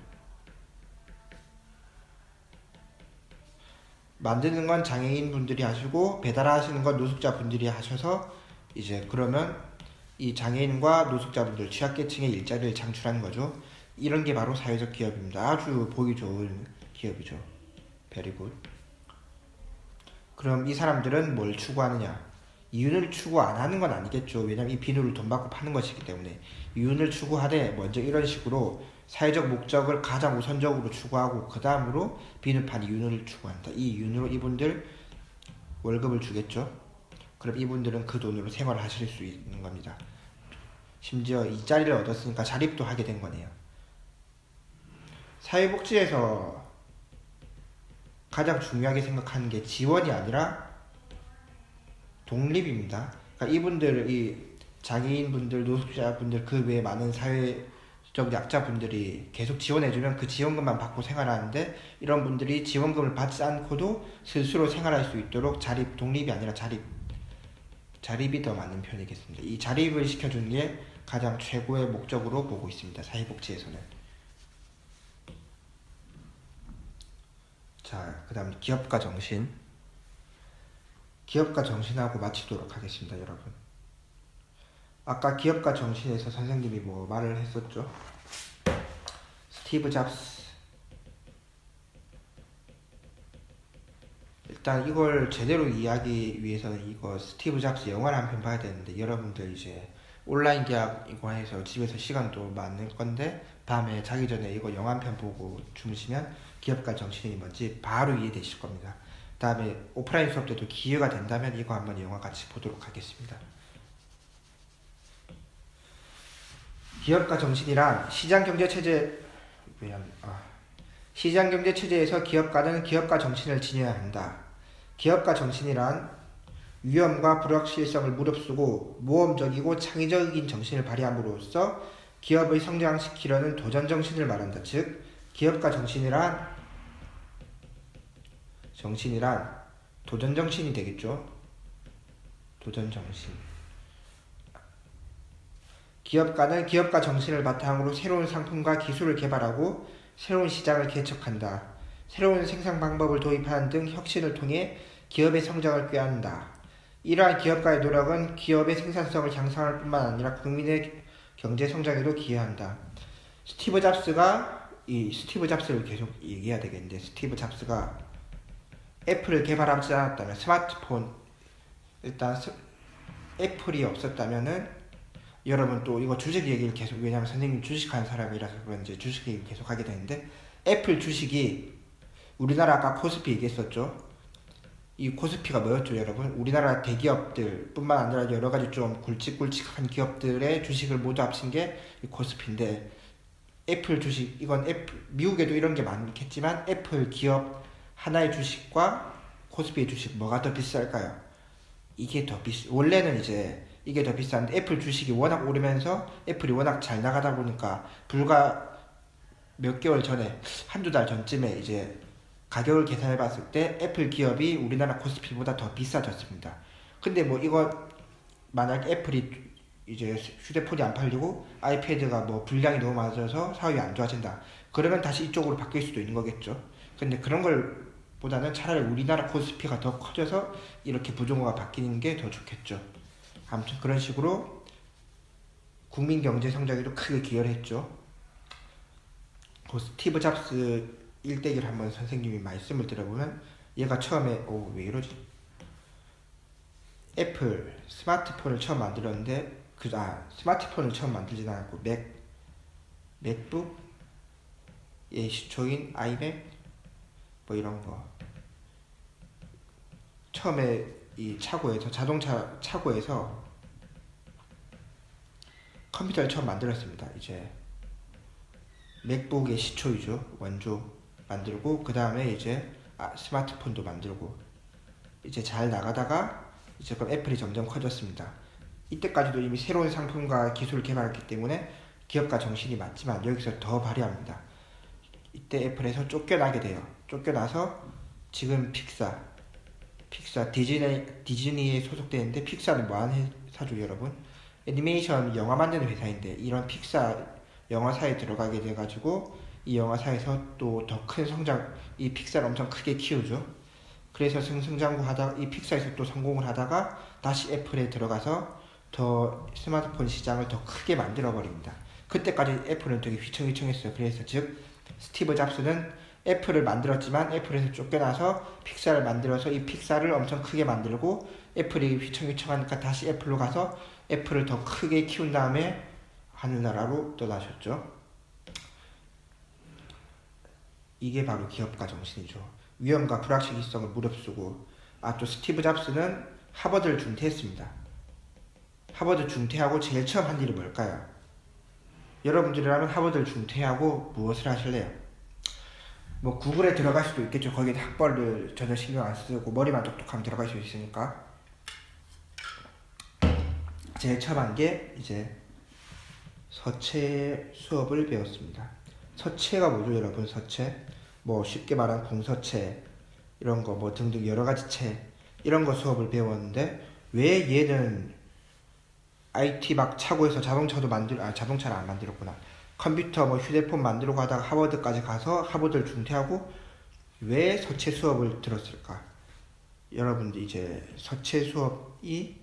만드는 건 장애인 분들이 하시고 배달하시는 건 노숙자 분들이 하셔서, 이제 그러면 이 장애인과 노숙자분들, 취약계층의 일자리를 창출하는 거죠. 이런 게 바로 사회적 기업입니다. 아주 보기 좋은 기업이죠. 베리굿. 그럼 이 사람들은 뭘 추구하느냐? 이윤을 추구 안 하는 건 아니겠죠. 왜냐면 이 비누를 돈 받고 파는 것이기 때문에. 이윤을 추구하되 먼저 이런 식으로 사회적 목적을 가장 우선적으로 추구하고, 그 다음으로 비누판 이윤을 추구한다. 이 이윤으로 이분들 월급을 주겠죠. 그럼 이분들은 그 돈으로 생활을 하실 수 있는 겁니다. 심지어 이 자리를 얻었으니까 자립도 하게 된 거네요. 사회복지에서 가장 중요하게 생각하는 게 지원이 아니라 독립입니다. 그러니까 이분들, 이 장애인분들, 노숙자분들, 그 외에 많은 사회적 약자분들이 계속 지원해주면 그 지원금만 받고 생활하는데, 이런 분들이 지원금을 받지 않고도 스스로 생활할 수 있도록 독립이 아니라 자립이 더 맞는 편이겠습니다. 이 자립을 시켜주는 게 가장 최고의 목적으로 보고 있습니다. 사회복지에서는. 자, 그 다음 기업가 정신하고 마치도록 하겠습니다, 여러분. 아까 기업가 정신에서 선생님이 뭐 말을 했었죠? 스티브 잡스. 일단 이걸 제대로 이해하기 위해서는 이거 스티브 잡스 영화를 한 편 봐야 되는데, 여러분들 이제 온라인 계약 이거 해서 집에서 시간도 많을 건데, 밤에 자기 전에 이거 영화 한 편 보고 주무시면 기업가 정신이 뭔지 바로 이해되실 겁니다. 다음에 오프라인 수업 때도 기회가 된다면 이거 한번 영화 같이 보도록 하겠습니다. 기업가 정신이란 시장경제 체제에서 기업가는 기업가 정신을 지녀야 한다. 기업가 정신이란 위험과 불확실성을 무릅쓰고 모험적이고 창의적인 정신을 발휘함으로써 기업을 성장시키려는 도전 정신을 말한다. 즉, 기업가 정신이란 도전 정신이 되겠죠. 도전 정신. 기업가는 기업가 정신을 바탕으로 새로운 상품과 기술을 개발하고 새로운 시장을 개척한다. 새로운 생산 방법을 도입하는 등 혁신을 통해 기업의 성장을 꾀한다. 이러한 기업가의 노력은 기업의 생산성을 향상할 뿐만 아니라 국민의 경제 성장에도 기여한다. 스티브 잡스를 계속 얘기해야 되겠는데, 스티브 잡스가 애플을 개발하지 않았다면, 애플이 없었다면은, 여러분 또 이거 주식 얘기를 계속, 왜냐면 선생님 주식하는 사람이라서 그런지 주식 얘기를 계속 하게 되는데, 애플 주식이 우리나라 아까 코스피 얘기했었죠. 이 코스피가 뭐였죠, 여러분? 우리나라 대기업들 뿐만 아니라 여러가지 좀 굵직굵직한 기업들의 주식을 모두 합친 게 이 코스피인데, 애플 주식, 미국에도 이런 게 많겠지만 애플 기업 하나의 주식과 코스피의 주식 뭐가 더 비쌀까요? 원래는 이제 이게 더 비싼데, 애플 주식이 워낙 오르면서 애플이 워낙 잘 나가다 보니까 불과 몇 개월 전에, 한두 달 전쯤에 이제 가격을 계산해 봤을 때 애플 기업이 우리나라 코스피보다 더 비싸졌습니다. 근데 뭐 이거 만약 애플이 이제 휴대폰이 안 팔리고 아이패드가 뭐 분량이 너무 많아져서 사업이 안 좋아진다. 그러면 다시 이쪽으로 바뀔 수도 있는 거겠죠. 근데 그런 걸 보다는 차라리 우리나라 코스피가 더 커져서 이렇게 부정어가 바뀌는 게 더 좋겠죠. 아무튼 그런 식으로 국민 경제 성장에도 크게 기여를 했죠. 그 스티브 잡스 일대기를 한번 선생님이 말씀을 들어보면 얘가 처음에 왜 이러지? 애플 스마트폰을 처음 만들었는데 스마트폰을 처음 만들진 않았고 맥북의 시초인 아이맥 뭐 이런 거 처음에 이 차고에서 자동차 차고에서 컴퓨터를 처음 만들었습니다. 이제 맥북의 시초이죠. 원조 만들고 그 다음에 이제 스마트폰도 만들고 이제 잘 나가다가 이제 그럼 애플이 점점 커졌습니다. 이때까지도 이미 새로운 상품과 기술을 개발했기 때문에 기업가 정신이 맞지만 여기서 더 발휘합니다. 이때 애플에서 쫓겨나게 돼요. 쫓겨나서 지금 픽사 디즈니에 소속되는데 픽사는 뭐하는 회사죠 여러분? 애니메이션 영화 만드는 회사인데 이런 픽사 영화사에 들어가게 돼가지고 이 영화사에서 또 더 큰 성장, 이 픽사를 엄청 크게 키우죠. 그래서 승승장구하다가 이 픽사에서 또 성공을 하다가 다시 애플에 들어가서 더 스마트폰 시장을 더 크게 만들어 버립니다. 그때까지 애플은 되게 휘청휘청했어요. 그래서 즉 스티브 잡스는 애플을 만들었지만 애플에서 쫓겨나서 픽사를 만들어서 이 픽사를 엄청 크게 만들고 애플이 휘청휘청하니까 다시 애플로 가서 애플을 더 크게 키운 다음에 하늘나라로 떠나셨죠. 이게 바로 기업가 정신이죠. 위험과 불확실성을 무릅쓰고 또 스티브 잡스는 하버드를 중퇴했습니다. 하버드 중퇴하고 제일 처음 한 일이 뭘까요? 여러분들이라면 하버드를 중퇴하고 무엇을 하실래요? 뭐 구글에 들어갈 수도 있겠죠. 거기에 학벌을 전혀 신경 안 쓰고 머리만 똑똑하면 들어갈 수 있으니까. 제일 처음 한 게 이제 서체 수업을 배웠습니다. 서체가 뭐죠 여러분? 서체 뭐 쉽게 말하면 공서체 이런 거 뭐 등등 여러 가지 체 이런 거 수업을 배웠는데 왜 얘는 IT 막 차고에서 자동차를 안 만들었구나. 컴퓨터 뭐 휴대폰 만들고 하다가 하버드까지 가서 하버드를 중퇴하고 왜 서체 수업을 들었을까? 여러분들 이제 서체 수업이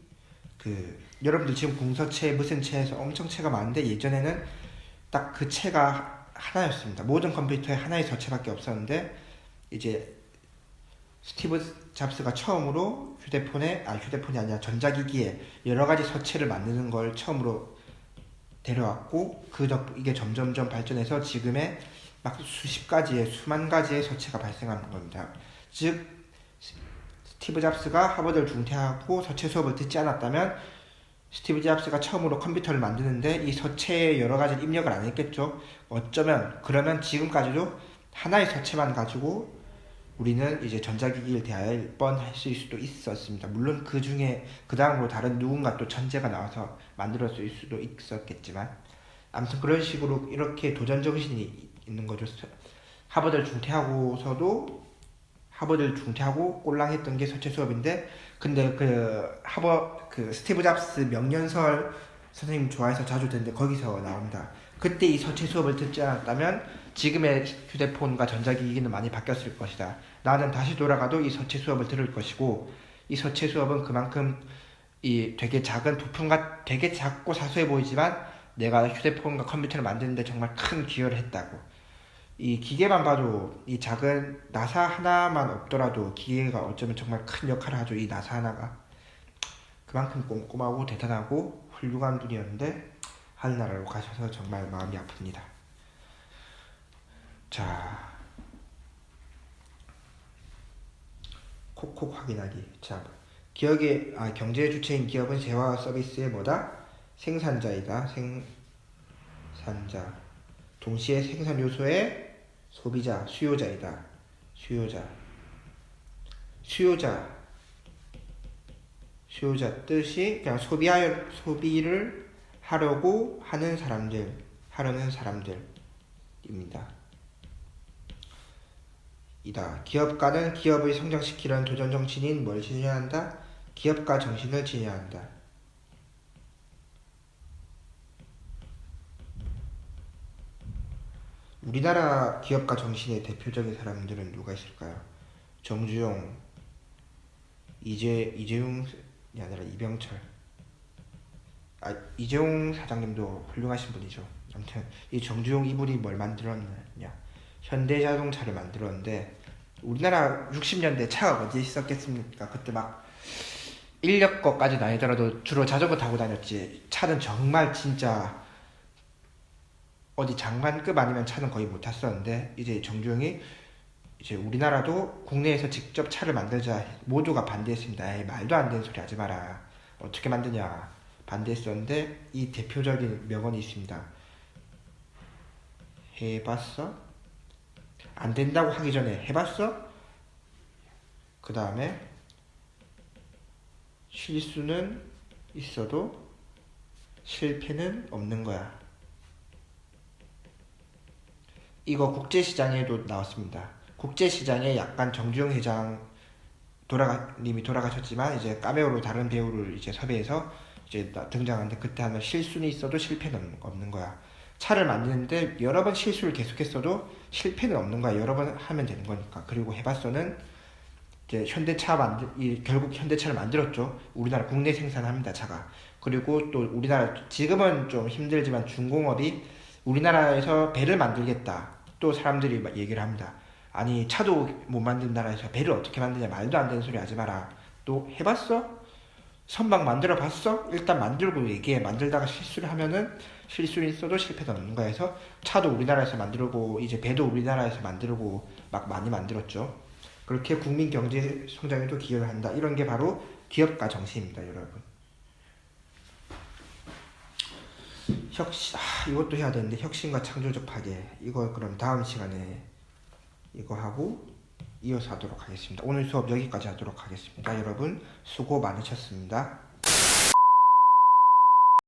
여러분들 지금 공서체 무슨 체에서 엄청 체가 많은데 예전에는 딱 그 체가 하나였습니다. 모든 컴퓨터에 하나의 서체밖에 없었는데 이제 스티브 잡스가 처음으로 휴대폰이 아니라 전자기기에 여러 가지 서체를 만드는 걸 처음으로 데려왔고 이게 점점점 발전해서 지금의 막 수만 가지의 서체가 발생하는 겁니다. 즉 스티브 잡스가 하버드를 중퇴하고 서체 수업을 듣지 않았다면 스티브 잡스가 처음으로 컴퓨터를 만드는데 이 서체에 여러 가지 입력을 안 했겠죠. 그러면 지금까지도 하나의 서체만 가지고 우리는 이제 전자기기를 대할 뻔했을 수도 있었습니다. 물론 그 중에 그 다음으로 다른 누군가 또 천재가 나와서 만들었을 수도 있었겠지만 아무튼 그런 식으로 이렇게 도전 정신이 있는 거죠. 하버드를 중퇴하고 꼴랑했던 게 서체 수업인데 근데 스티브 잡스 명연설 선생님 좋아해서 자주 듣는데 거기서 나옵니다. 그때 이 서체 수업을 듣지 않았다면 지금의 휴대폰과 전자기기는 많이 바뀌었을 것이다. 나는 다시 돌아가도 이 서체 수업을 들을 것이고 이 서체 수업은 그만큼 이 되게 작은 부품과 되게 작고 사소해 보이지만 내가 휴대폰과 컴퓨터를 만드는데 정말 큰 기여를 했다고. 이 기계만 봐도 이 작은 나사 하나만 없더라도 기계가 어쩌면 정말 큰 역할을 하죠. 이 나사 하나가 그만큼 꼼꼼하고 대단하고 훌륭한 분이었는데 하늘나라로 가셔서 정말 마음이 아픕니다. 자, 콕콕 확인하기. 자, 경제의 주체인 기업은 재화와 서비스의 뭐다? 생산자이다. 생산자. 동시에 생산 요소의 소비자, 수요자이다. 수요자 뜻이 그냥 소비를 하려고 하는 사람들입니다. 기업가는 기업을 성장시키려는 도전 정신인 뭘 지녀야 한다? 기업가 정신을 지녀야 한다. 우리나라 기업가 정신의 대표적인 사람들은 누가 있을까요? 정주영, 이재용이 아니라 이병철. 이재용 사장님도 훌륭하신 분이죠. 아무튼 이 정주영 이분이 뭘 만들었느냐? 현대자동차를 만들었는데 우리나라 60년대 차가 어디에 있었겠습니까? 그때 막 인력거까지는 아니더라도 주로 자전거 타고 다녔지. 차는 정말 진짜 어디 장관급 아니면 차는 거의 못 탔었는데 이제 정주영이 이제 우리나라도 국내에서 직접 차를 만들자 모두가 반대했습니다. 에이, 말도 안 되는 소리 하지 마라. 어떻게 만드냐 반대했었는데 이 대표적인 명언이 있습니다. 해봤어? 안 된다고 하기 전에 해봤어? 그 다음에 실수는 있어도 실패는 없는 거야. 이거 국제시장에도 나왔습니다. 국제시장에 약간 정주영 회장 님이 돌아가셨지만 이제 카메오로 다른 배우를 이제 섭외해서 이제 등장하는데 그때 하면 실수는 있어도 실패는 없는 거야. 차를 만드는데 여러 번 실수를 계속했어도 실패는 없는 거야. 여러 번 하면 되는 거니까. 그리고 해봤어는 이제 결국 현대차를 만들었죠. 우리나라 국내 생산합니다, 차가. 그리고 또 우리나라 지금은 좀 힘들지만 중공업이 우리나라에서 배를 만들겠다. 또 사람들이 막 얘기를 합니다. 아니 차도 못 만든 나라에서 배를 어떻게 만드냐 말도 안 되는 소리 하지 마라. 또 해봤어? 선박 만들어 봤어? 일단 만들고 얘기해. 만들다가 실수를 하면은 실수는 있어도 실패는 없는 거야 해서 차도 우리나라에서 만들고 이제 배도 우리나라에서 만들고 막 많이 만들었죠. 그렇게 국민 경제 성장에도 기여를 한다. 이런 게 바로 기업가 정신입니다, 여러분. 이것도 해야 되는데 혁신과 창조적 파괴. 이거 그럼 다음 시간에 이거 하고 이어서 하도록 하겠습니다. 오늘 수업 여기까지 하도록 하겠습니다. 여러분 수고 많으셨습니다.